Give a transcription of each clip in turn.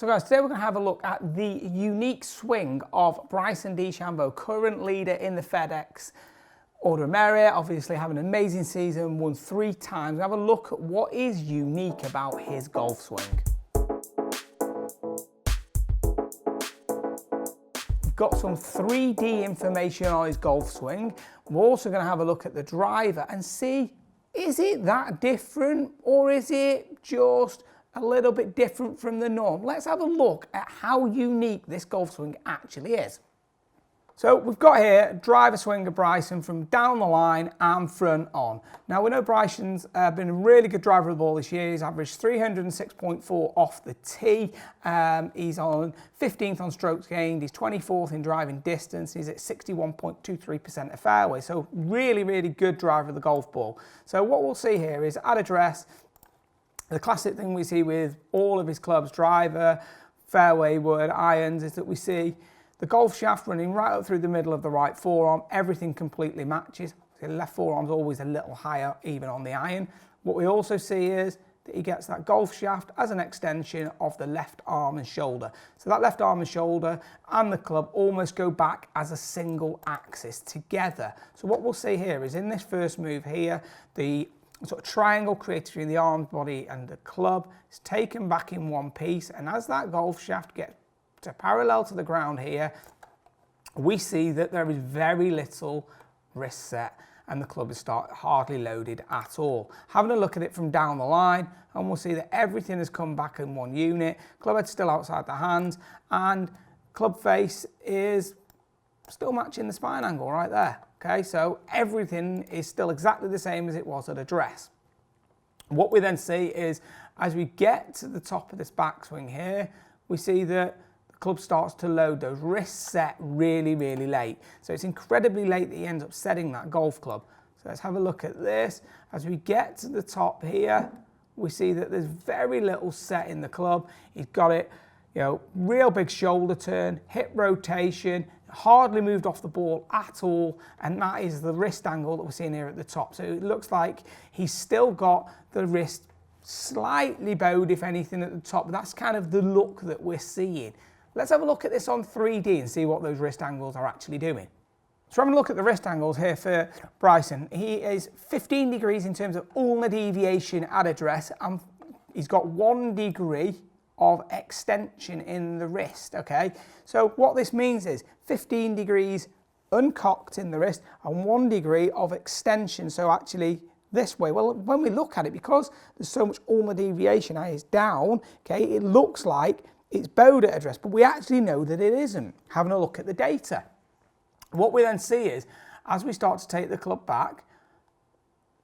So guys, today we're going to have a look at the unique swing of Bryson Dechambeau, current leader in the FedEx Order of Merit, obviously having an amazing season, won 3 times. We'll have a look at what is unique about his golf swing. We've got some 3D information on his golf swing. We're also going to have a look at the driver and see, is it that different or is it just a little bit different from the norm? Let's have a look at how unique this golf swing actually is. So we've got here driver swing of Bryson from down the line and front on. Now we know Bryson's been a really good driver of the ball this year. He's averaged 306.4 off the tee. He's on 15th on strokes gained. He's 24th in driving distance. He's at 61.23% of fairway. So really, really good driver of the golf ball. So what we'll see here is at address, the classic thing we see with all of his clubs, driver, fairway wood, irons, is that we see the golf shaft running right up through the middle of the right forearm. Everything completely matches. The left forearm's always a little higher, even on the iron. What we also see is that he gets that golf shaft as an extension of the left arm and shoulder. So that left arm and shoulder and the club almost go back as a single axis together. So what we'll see here is in this first move here, the sort of triangle created between the arm body and the club is taken back in one piece, and as that golf shaft gets to parallel to the ground here, we see that there is very little wrist set and the club is hardly loaded at all. Having a look at it from down the line, and we'll see that everything has come back in one unit. Club head's still outside the hands and club face is still matching the spine angle right there. Okay, so everything is still exactly the same as it was at address. What we then see is, as we get to the top of this backswing here, we see that the club starts to load those wrists set really, really late. So it's incredibly late that he ends up setting that golf club. So let's have a look at this. As we get to the top here, we see that there's very little set in the club. He's got it, real big shoulder turn, hip rotation, hardly moved off the ball at all, and that is the wrist angle that we're seeing here at the top. So it looks like he's still got the wrist slightly bowed, if anything, at the top, but that's kind of the look that we're seeing. Let's have a look at this on 3D and see what those wrist angles are actually doing. So having a look at the wrist angles here for Bryson, he is 15 degrees in terms of ulnar deviation at address, and he's got 1 degree of extension in the wrist, okay? So what this means is 15 degrees uncocked in the wrist and 1 degree of extension. So actually this way, well, when we look at it, because there's so much ulnar deviation, it's down, okay, it looks like it's bowed at address, but we actually know that it isn't. Having a look at the data. What we then see is, as we start to take the club back,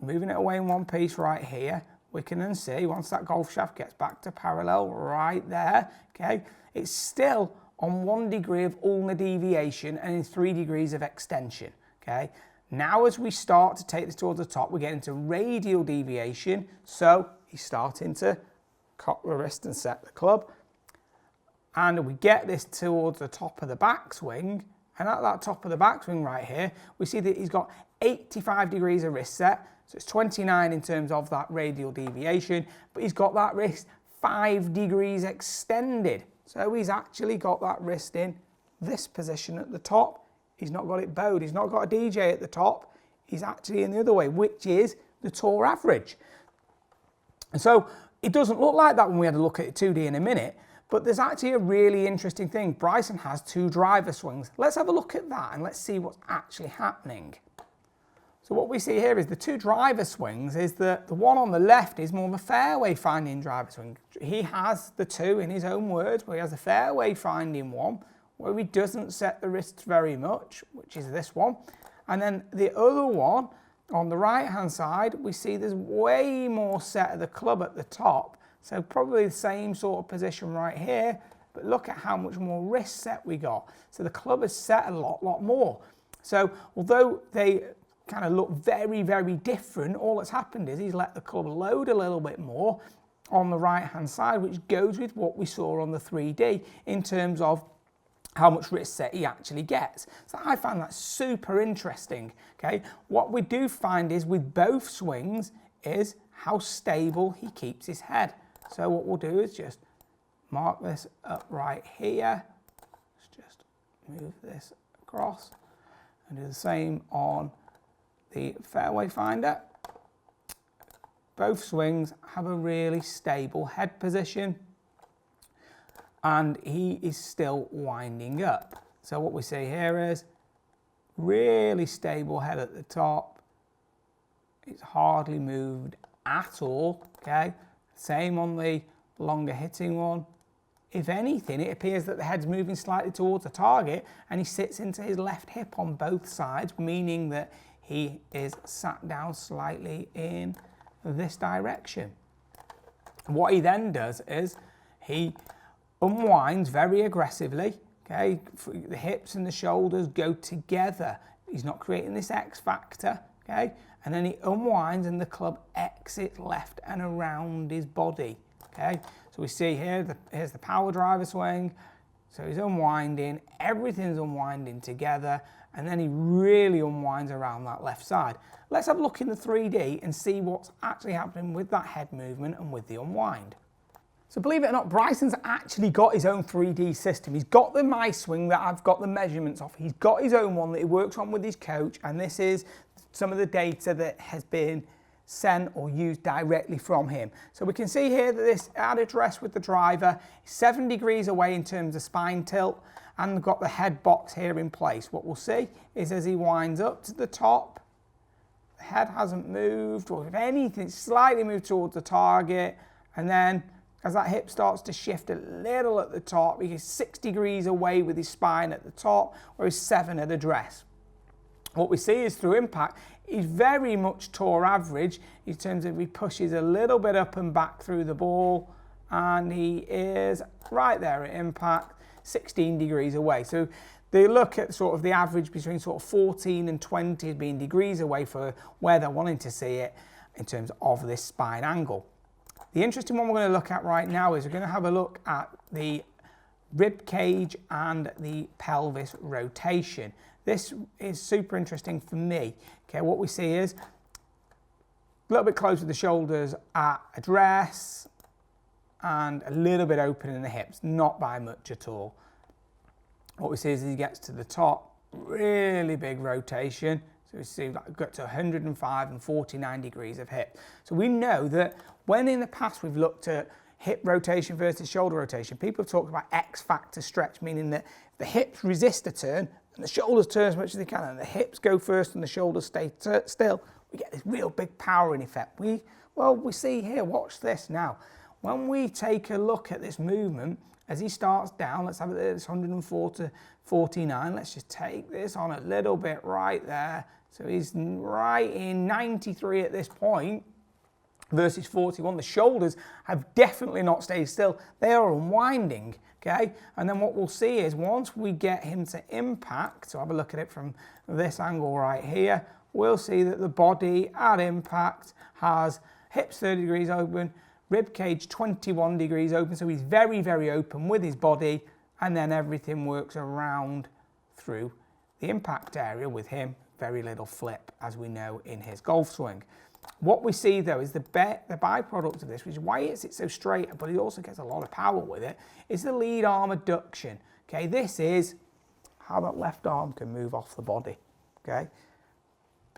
moving it away in one piece right here, we can then see, once that golf shaft gets back to parallel right there, okay, it's still on 1 degree of ulnar deviation and in 3 degrees of extension, okay. Now as we start to take this towards the top, we get into radial deviation, so he's starting to cock the wrist and set the club, and we get this towards the top of the backswing, and at that top of the backswing right here, we see that he's got 85 degrees of wrist set. So it's 29 in terms of that radial deviation, but he's got that wrist 5 degrees extended. So he's actually got that wrist in this position at the top. He's not got it bowed. He's not got a DJ at the top. He's actually in the other way, which is the tour average. And so it doesn't look like that when we had a look at it 2D in a minute, but there's actually a really interesting thing. Bryson has 2 driver swings. Let's have a look at that and let's see what's actually happening. So what we see here is the 2 driver swings is that the one on the left is more of a fairway finding driver swing. He has the 2 in his own words, where he has a fairway finding one, where he doesn't set the wrists very much, which is this one. And then the other one on the right hand side, we see there's way more set of the club at the top. So probably the same sort of position right here, but look at how much more wrist set we got. So the club is set a lot more. So although they kind of look very, very different, all that's happened is he's let the club load a little bit more on the right hand side, which goes with what we saw on the 3D in terms of how much wrist set he actually gets. So I find that super interesting, okay? What we do find is with both swings is how stable he keeps his head. So what we'll do is just mark this up right here. Let's just move this across and do the same on the fairway finder. Both swings have a really stable head position, and he is still winding up. So what we see here is really stable head at the top. It's hardly moved at all, okay? Same on the longer hitting one. If anything, it appears that the head's moving slightly towards the target, and he sits into his left hip on both sides, meaning that he is sat down slightly in this direction. What he then does is he unwinds very aggressively, okay? The hips and the shoulders go together. He's not creating this X factor, okay? And then he unwinds and the club exits left and around his body, okay? So we see here, here's the power driver swing. So he's unwinding, everything's unwinding together, and then he really unwinds around that left side. Let's have a look in the 3D and see what's actually happening with that head movement and with the unwind. So believe it or not, Bryson's actually got his own 3D system. He's got the My Swing that I've got the measurements of. He's got his own one that he works on with his coach, and this is some of the data that has been sent or used directly from him. So we can see here that this added rest with the driver is 7 degrees away in terms of spine tilt, and we've got the head box here in place. What we'll see is as he winds up to the top, the head hasn't moved, or if anything, it's slightly moved towards the target, and then as that hip starts to shift a little at the top, he is 6 degrees away with his spine at the top, whereas 7 at address. What we see is through impact, he's very much tour average in terms of he pushes a little bit up and back through the ball, and he is right there at impact, 16 degrees away. So they look at sort of the average between sort of 14 and 20 as being degrees away for where they're wanting to see it in terms of this spine angle. The interesting one we're going to look at right now is we're going to have a look at the rib cage and the pelvis rotation. This is super interesting for me. Okay, what we see is a little bit close with the shoulders at address and a little bit open in the hips, not by much at all. What we see is as he gets to the top, really big rotation. So we see that got to 105 and 49 degrees of hip. So we know that when in the past we've looked at hip rotation versus shoulder rotation, people have talked about X factor stretch, meaning that the hips resist a turn and the shoulders turn as much as they can, and the hips go first and the shoulders stay still, we get this real big powering effect. We see here, watch this now. When we take a look at this movement, as he starts down, let's have it there, it's 104 to 49. Let's just take this on a little bit right there. So he's right in 93 at this point versus 41. The shoulders have definitely not stayed still. They are unwinding, okay? And then what we'll see is once we get him to impact, so have a look at it from this angle right here, we'll see that the body at impact has hips 30 degrees open, rib cage 21 degrees open, so he's very, very open with his body, and then everything works around through the impact area with him. Very little flip, as we know in his golf swing. What we see though is the byproduct of this, which is why it sits so straight, but he also gets a lot of power with it, is the lead arm adduction. Okay, this is how that left arm can move off the body. Okay,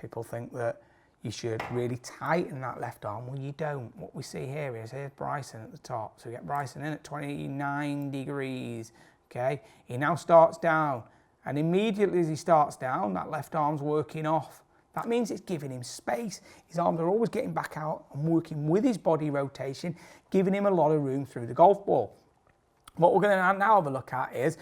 people think that you should really tighten that left arm. Well, you don't. What we see here is, here's Bryson at the top. So we get Bryson in at 29 degrees. Okay, he now starts down, and immediately as he starts down, that left arm's working off. That means it's giving him space. His arms are always getting back out and working with his body rotation, giving him a lot of room through the golf ball. What we're going to now have a look at is,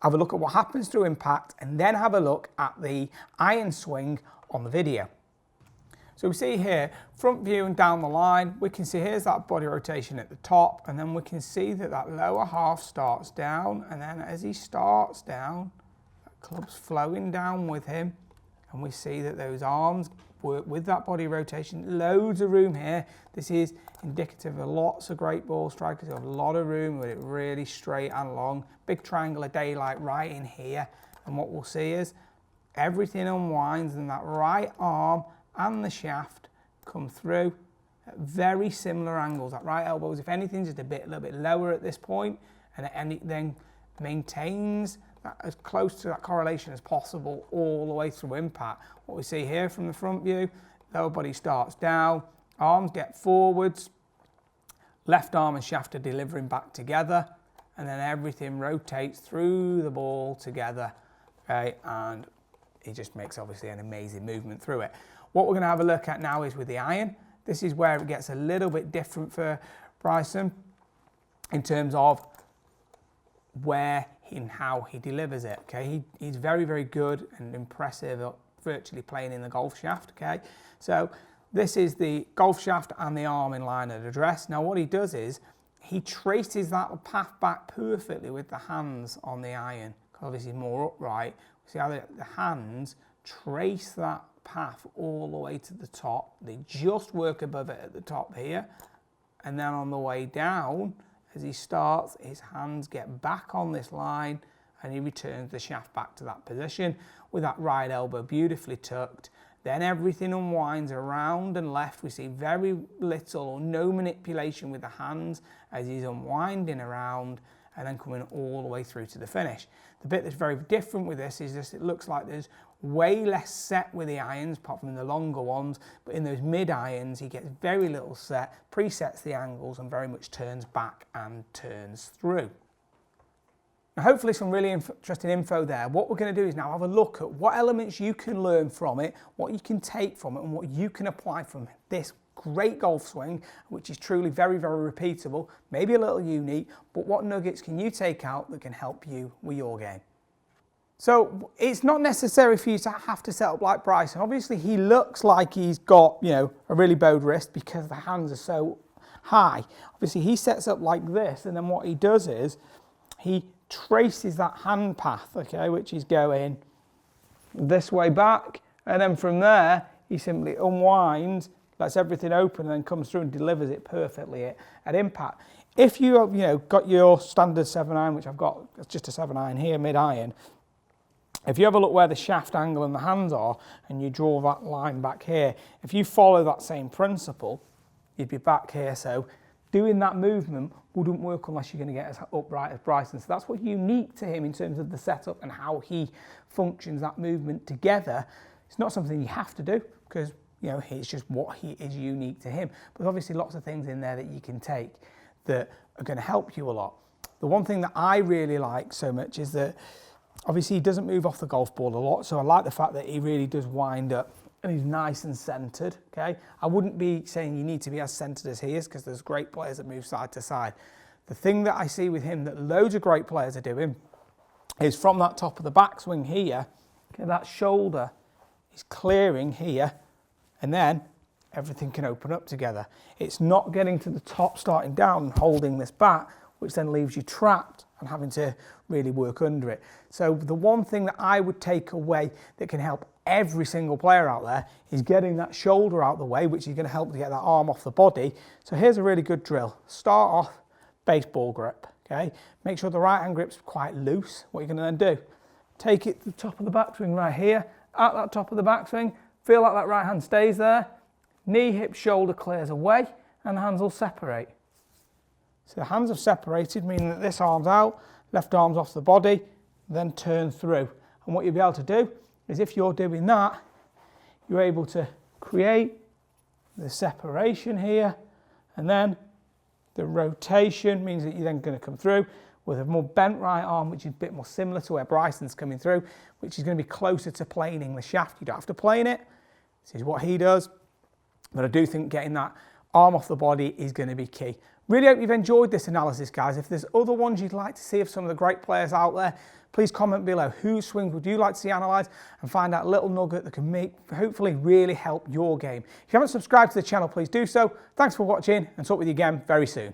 have a look at what happens through impact, and then have a look at the iron swing on the video. So we see here, front view and down the line, we can see here's that body rotation at the top, and then we can see that that lower half starts down, and then as he starts down, that club's flowing down with him, and we see that those arms work with that body rotation. Loads of room here. This is indicative of lots of great ball strikers who have a lot of room with it really straight and long. Big triangle of daylight right in here, and what we'll see is everything unwinds and that right arm and the shaft come through, at very similar angles. That right elbow is, if anything, just a little bit lower at this point, and it then maintains that as close to that correlation as possible all the way through impact. What we see here from the front view, lower body starts down, arms get forwards, left arm and shaft are delivering back together, and then everything rotates through the ball together, okay, and he just makes obviously an amazing movement through it. What we're going to have a look at now is with the iron. This is where it gets a little bit different for Bryson in terms of where and how he delivers it, okay. He's very, very good and impressive at virtually playing in the golf shaft, okay. So this is the golf shaft and the arm in line at address. Now what he does is he traces that path back perfectly with the hands on the iron, because obviously more upright. See how the hands trace that path all the way to the top. They just work above it at the top here, and then on the way down, as he starts, his hands get back on this line and he returns the shaft back to that position with that right elbow beautifully tucked. Then everything unwinds around and left. We see very little or no manipulation with the hands as he's unwinding around and then coming all the way through to the finish. The bit that's very different with this is just it looks like there's way less set with the irons, apart from the longer ones, but in those mid irons he gets very little set, presets the angles and very much turns back and turns through. Now hopefully some really interesting info there. What we're going to do is now have a look at what elements you can learn from it, what you can take from it and what you can apply from this great golf swing, which is truly very, very repeatable, maybe a little unique, but what nuggets can you take out that can help you with your game? So it's not necessary for you to have to set up like Bryson. Obviously he looks like he's got, you know, a really bowed wrist because the hands are so high. Obviously he sets up like this, and then what he does is he traces that hand path, okay, which is going this way back, and then from there he simply unwinds, lets everything open, and then comes through and delivers it perfectly at impact. If you have, you know, got your standard 7-iron, which I've got, it's just a 7-iron here, mid-iron, if you have a look where the shaft angle and the hands are, and you draw that line back here, if you follow that same principle, you'd be back here. So doing that movement wouldn't work unless you're going to get as upright as Bryson. So that's what's unique to him in terms of the setup and how he functions that movement together. It's not something you have to do because, you know, it's just what he is unique to him. But there's obviously lots of things in there that you can take that are going to help you a lot. The one thing that I really like so much is that obviously he doesn't move off the golf ball a lot. So I like the fact that he really does wind up and he's nice and centered, okay? I wouldn't be saying you need to be as centered as he is because there's great players that move side to side. The thing that I see with him that loads of great players are doing is from that top of the backswing here, okay, that shoulder is clearing here, and then everything can open up together. It's not getting to the top, starting down and holding this back, which then leaves you trapped and having to really work under it. So the one thing that I would take away that can help every single player out there is getting that shoulder out the way, which is going to help to get that arm off the body. So here's a really good drill. Start off baseball grip, okay? Make sure the right hand grip's quite loose. What you're going to then do, take it to the top of the backswing right here, at that top of the backswing, feel like that right hand stays there, knee, hip, shoulder clears away, and the hands will separate. So the hands have separated, meaning that this arm's out, left arm's off the body, then turn through. And what you'll be able to do is if you're doing that, you're able to create the separation here, and then the rotation means that you're then going to come through with a more bent right arm, which is a bit more similar to where Bryson's coming through, which is going to be closer to planing the shaft. You don't have to plane it. This is what he does. But I do think getting that arm off the body is going to be key. Really hope you've enjoyed this analysis, guys. If there's other ones you'd like to see of some of the great players out there, please comment below. Whose swings would you like to see analysed, and find out a little nugget that can hopefully really help your game. If you haven't subscribed to the channel, please do so. Thanks for watching, and talk with you again very soon.